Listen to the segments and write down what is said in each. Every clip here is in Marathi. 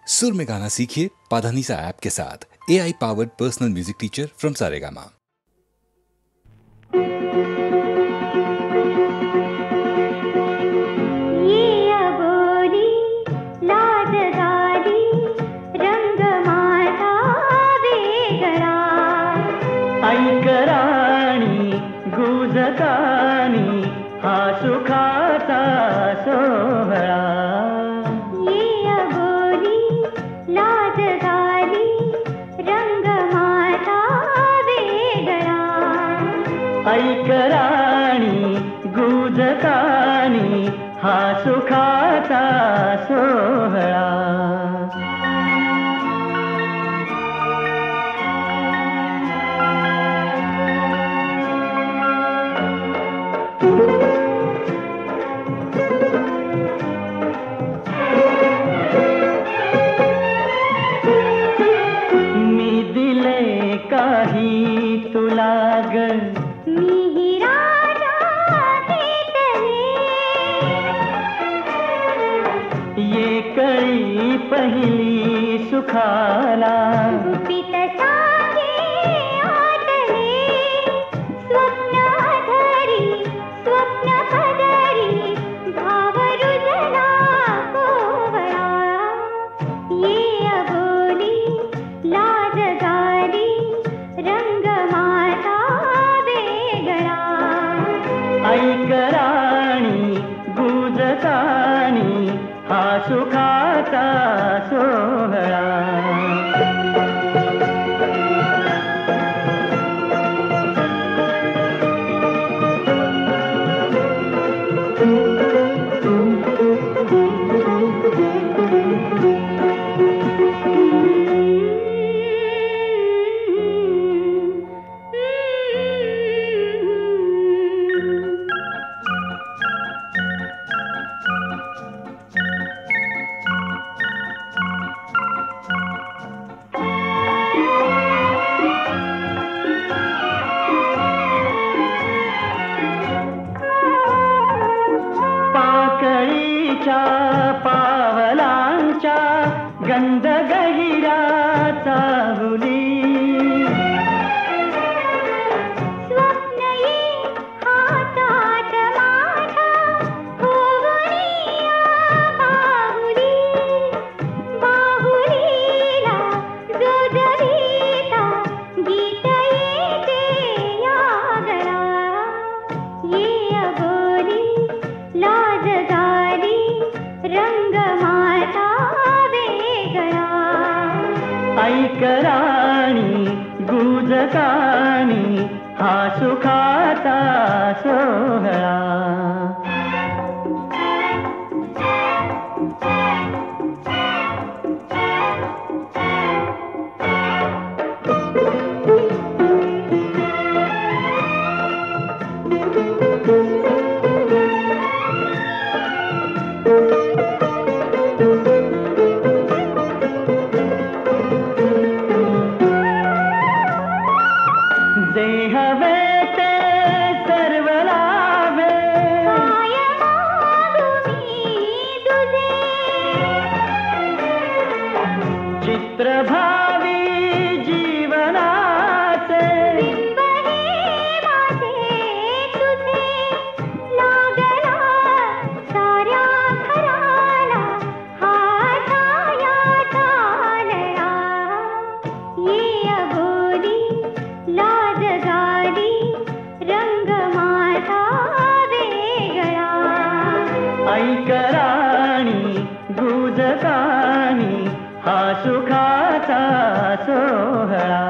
सुर में गाना सीखिए पाधानीसा ऐप के साथ। AI powered personal music teacher from Saregama. ऐकराणी गुजकानी हा सुखाचा सोहळा, ये बोली लाज झाली रंग माझा वेगळा. ऐकराणी गुजकानी हा सुखाचा सोहळा. काही तुला ग मी राजा भेटले, ये कळी पहिली सुखाला. गुपित सांगे आटले स्वप्न धरी स्वप्न पदरी भाव रुजला कोवळा. ये बोली लाज झाली रंग माझा वेगळा. ऐकराणी गुजकानी हा सुखाचा सोहळा. पावलांच्या गंध गहिराचा हुली. स्वप्न ये हातात माझ्या होवणीया बाहुली. बाहुलीला जोजवीता गीत येते या गळा. ये बोली लाज झाली रंग माझा वेगळा. ऐकराणी गुजकानी हा सुखाचा सोहळा. जे हवे ते सर्व लाभे, काय मागू मी तुझे. चित्रभावी जीवनाचे बिंब हे माझे तुझे. लागला साऱ्या घराला हा छाया चालला. ये बोली लाज झाली रंग माझा वेगळा. ऐकराणी गुजकानी हा सुखाचा सोहळा.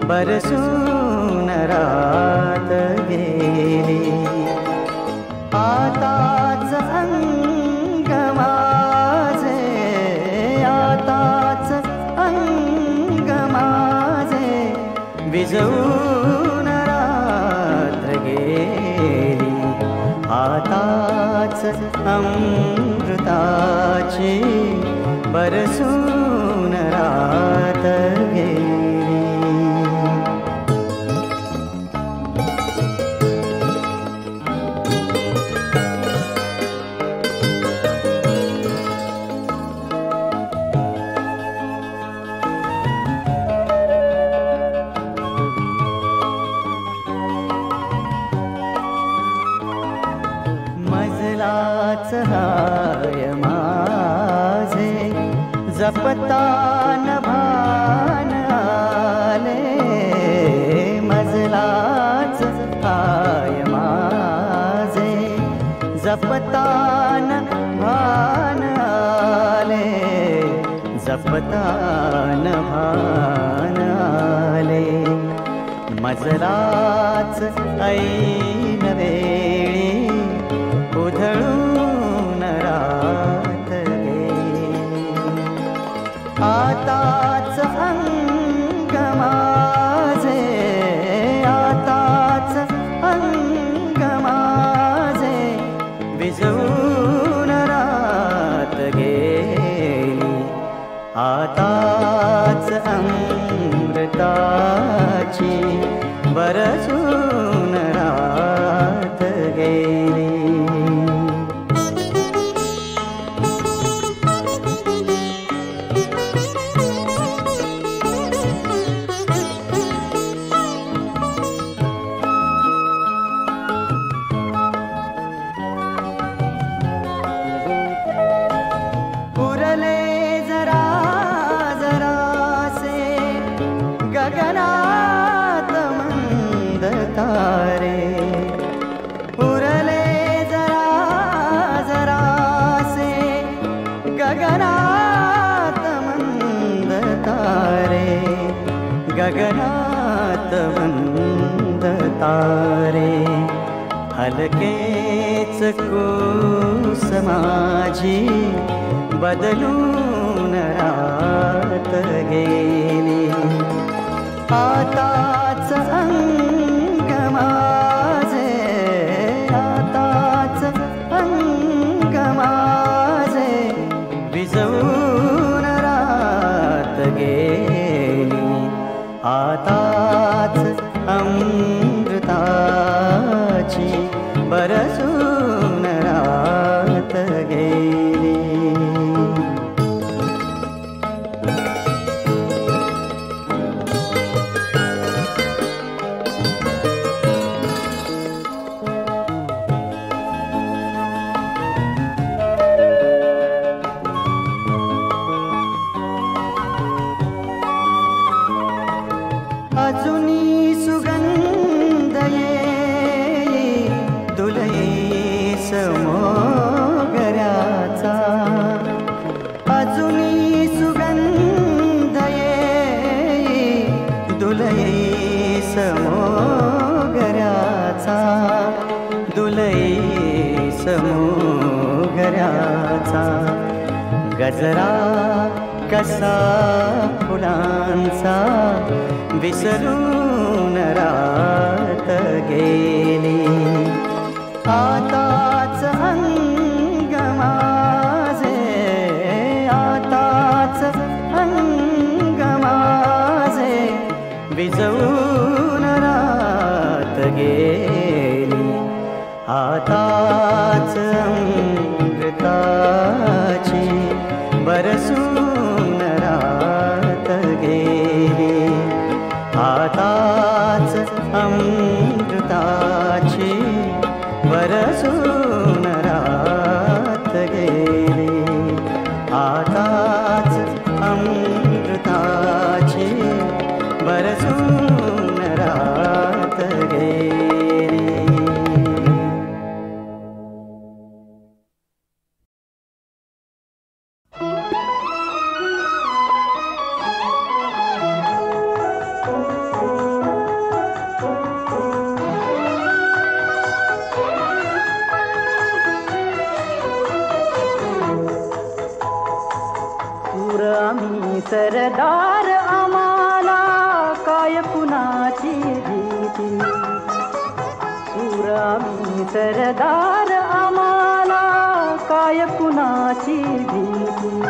बरसून रात गेली. आताच अंग माझे, आताच अंग माझे विझवून रात्र गेली. आताच अमृताची बरसून रात गेली. मजलाच हाय माझे जपतान भान आले. मजलाच हाय माझे जपतान भान आले. जपतान भान आले. मजलाच ऐन वेळी उधळून रात गेली. आताच अंग माझे, आताच अंग माझे विझवून रात गेली. आताच अमृताची बरसून रात गेली. गगनात मंद तारे उरले जरा जरासे. गगनात मंद तारे, गगनात मंद तारे. हलकेच कूस माझी बदलून रात गेली. आताच अंग माझे, आताच अंग माझे विझवून रात गेली. आताच अमृताची बरसून रात गेली. अजुनी सुगंध येई दुलई समोगऱ्याचा. अजुनी सुगंध येई दुलई समोगऱ्याचा. दुलई समोगऱ्याचा. गजरा कसा फुलांचा विसरून रात गेली. आताच अंग माझे, आताच अंग माझे विझवून रात गेली. आताच अमृताची बरसून रात गेली. आताच अमृताची बरसून रात गेली. आताच अमृताची बरसून रात गेली. सरदार आम्हाला काय कुणाची भीती सूर आम्ही सरदार आम्हाला काय कुणाची भीती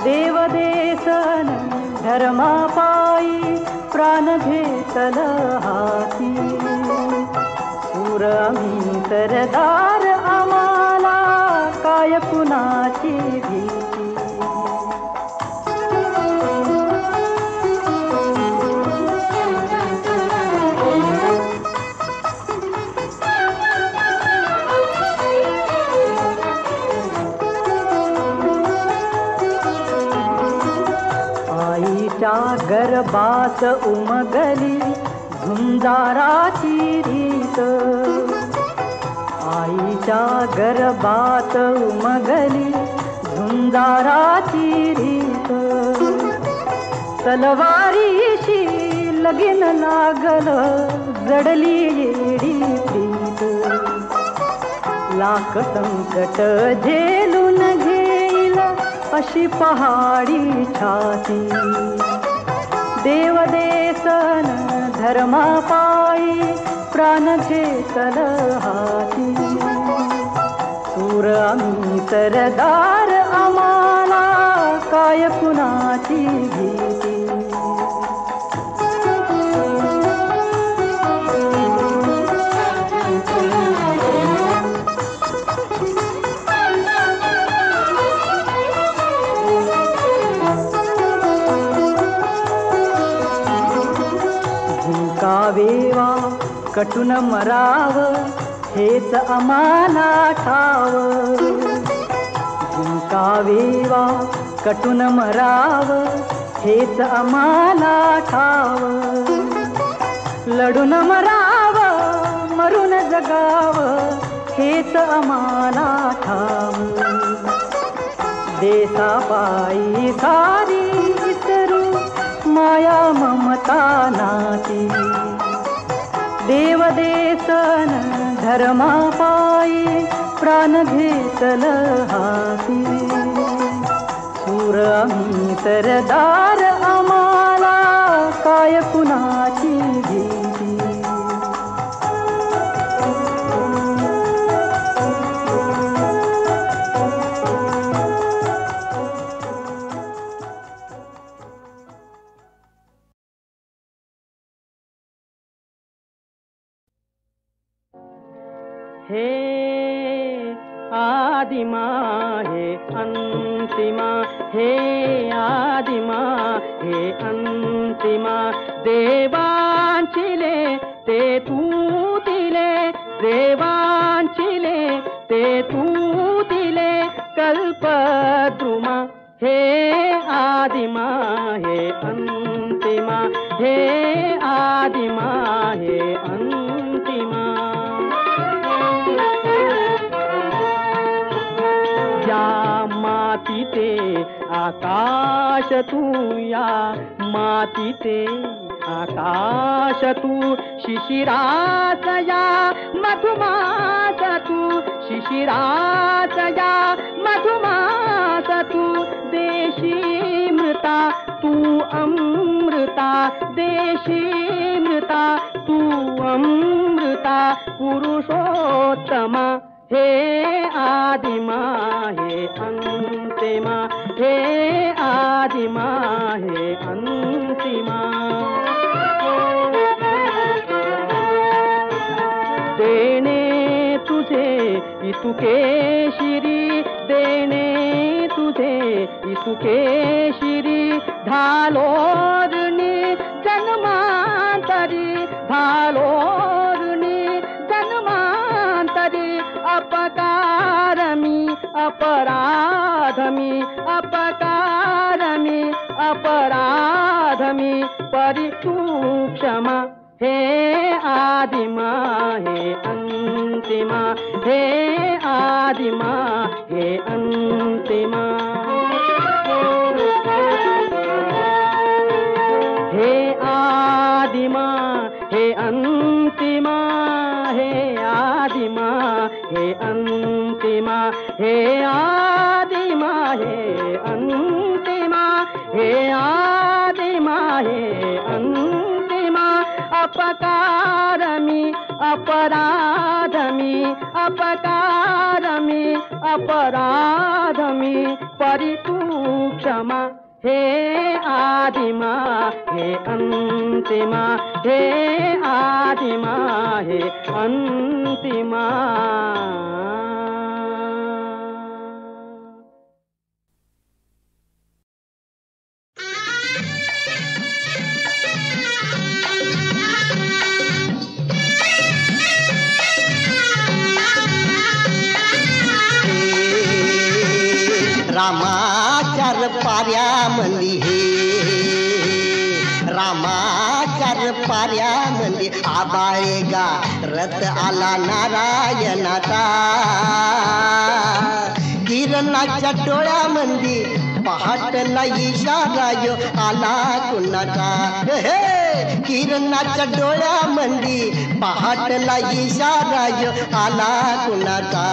देवदेसन धर्मापायी प्राण घेतल हाती सूर आम्ही सरदार आम्हाला काय कुणाची भीती आईच्या गर्भात उमगली झुंजाराची रीत आईच्या गर्भात उमगली झुंजाराची रीत तलवारीशी लगीन लागल जडली येडी प्रीत लाख संकट झेलून घेईल अशी पहाडी छाती देवदेसन धर्मापायी प्राण घेतल हाती सूर आम्ही सरदार आम्हाला काय कुणाची भीती वेवा कटून मराव हेच आम्हाला ठाव वेवा कटून मराव हेच आम्हाला ठाव लढून मराव मरून जगाव हेच आम्हाला ठाव देशापायी सारी विसरू माया ममता नाती देवदेसन धर्मापायी प्राण घेतल हाती सूर आम्ही सरदार आम्हाला काय कुणाची भीती हे आदिमा हे अंतिमा हे आदिमा हे अंतिमा देवांचिले ते तू दिले देवांचिले ते तू दिले कल्पद्रुमा हे आदिमा हे अंतिमा हे आदिमा हे अंतिमा या मातीते आकाश तू या मातीते आकाश तू शिशिरास या मधुमास तू शिशिरास या मधुमास तू देशी मृता तू अमृता देशी मृता तू अमृता पुरुषोत्तमा हे आदिमा हे अंतिमा हे आदिमा हे अंतिमा देणे तुझे इतुके शिरी देणे तुझे इतुके शिरी धालोरणी जन्मांतरी धालोरणी जन्मांतरी अपकारमी अपराधमी अपकारमी अपराधमी परितू क्षमा हे आदिमा हे अंतिमा हे आदिमा हे अंतिमा हे आदिमा हे अंतिमा हे आदिमा हे अंतिमा हे आदिमा हे अंतिमा हे आदिमा हे अंतिमा अपकारमी अपराधमी अपकारमी अपराधमी परि तू क्षमा हे आदिमा हे अंतिमा हे आदिमा हे अंतिमा. रामाचार पाऱ्यामंदी हे रामाचार पाऱ्यामंदी आबाळेगा रथ आला नारायणाचा किरणाच्या डोळ्यामंदी पहाटला इशारा यो आला कुणाचा हे किरणाच्या डोळ्यामंदी पहाटला इशारा यो आला कुणाचा.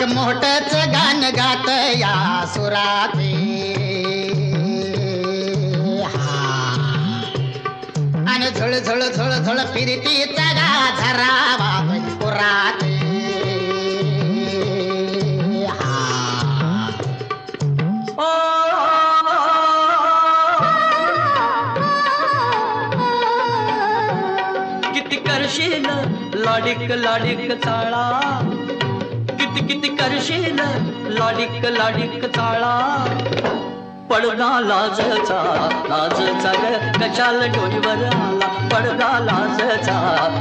मोठच गान गात या सुराचे आणि झळ झळ झळ झळ फिरतीचा गाझरावा पुराचे किती करशील लाडिक लाडिक चाळा किती करशील लाडिक लाडिक चाळा पडदा लाजचा लाजचा ग कशाला डोईवर आला पडदा लाजचा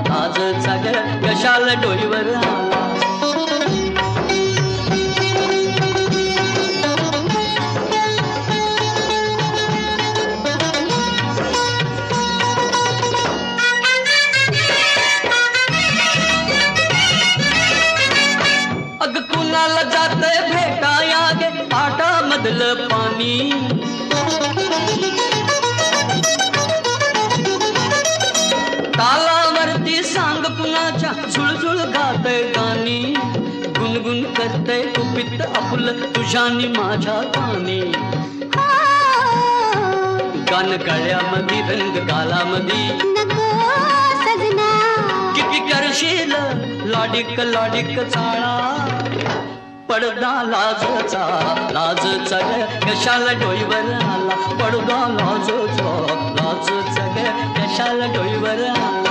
लाजचा ग कशाला डोईवर आला. जातय भेटाया गे पाटा मधलं पाणी तालावरती सांग कुणाच्या झुळझुळ गातय गाणी गुणगुण करतय कुपित आपुल तुझ्यानी माझ्या कानी गान गळ्यामध्ये रंग गालामध्ये किती करशील लाडिक लाडिक चाळा पडदा लाजचा लाजचा ग कशाला डोईवर आला पडदा लाजचा लाजचा ग कशाला डोईवर आला.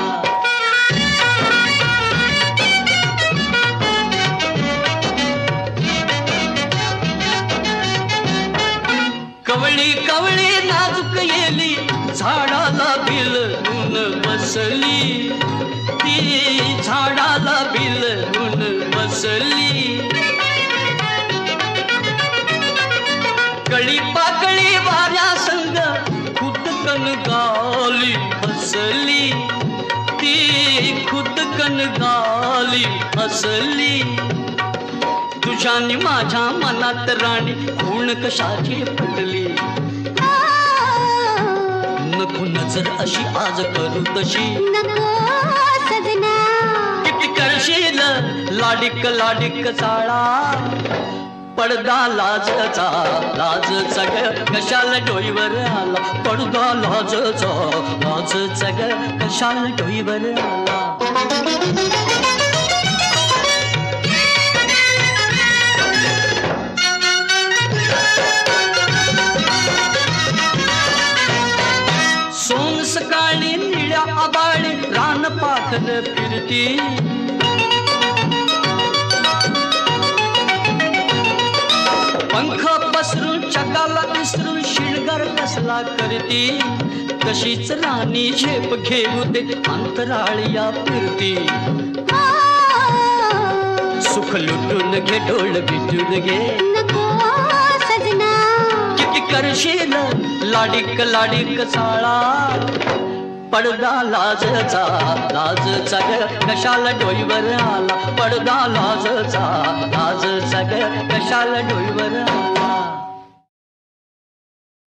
कवळी कवळी नाजूक येली झाडाला बिलून बसली ती झाडाला बिलून बसली कळी पाकळी वाऱ्या संग खुदकन गाली हसली ती खुदकन गाली हसली तुझ्यानी माझ्या मनात राणी खूण कशाची पडली नको नजर अशी आज करू तशी किती करशील लाडिक लाडिक चाळा पडदा लाजचा लाजचा ग कशाला डोईवर आला पडदा लाजचा लाजचा ग कशाला डोईवर आला. सोन सकाळी निळ्या आबाळी रान पाखर फिरती पंख पसरून चकाला विसरून शिणगार कसला करती कशीच राणी झेप घेऊ दे अंतराळिया फिरती सुख लुटून घे डोळ बिटून घे किती करशील लाडिक लाडिक चाळा पडदा लाजचा लाजचा ग कशाला डोईवर आला पडदा लाजचा लाजचा ग कशाला डोईवर आला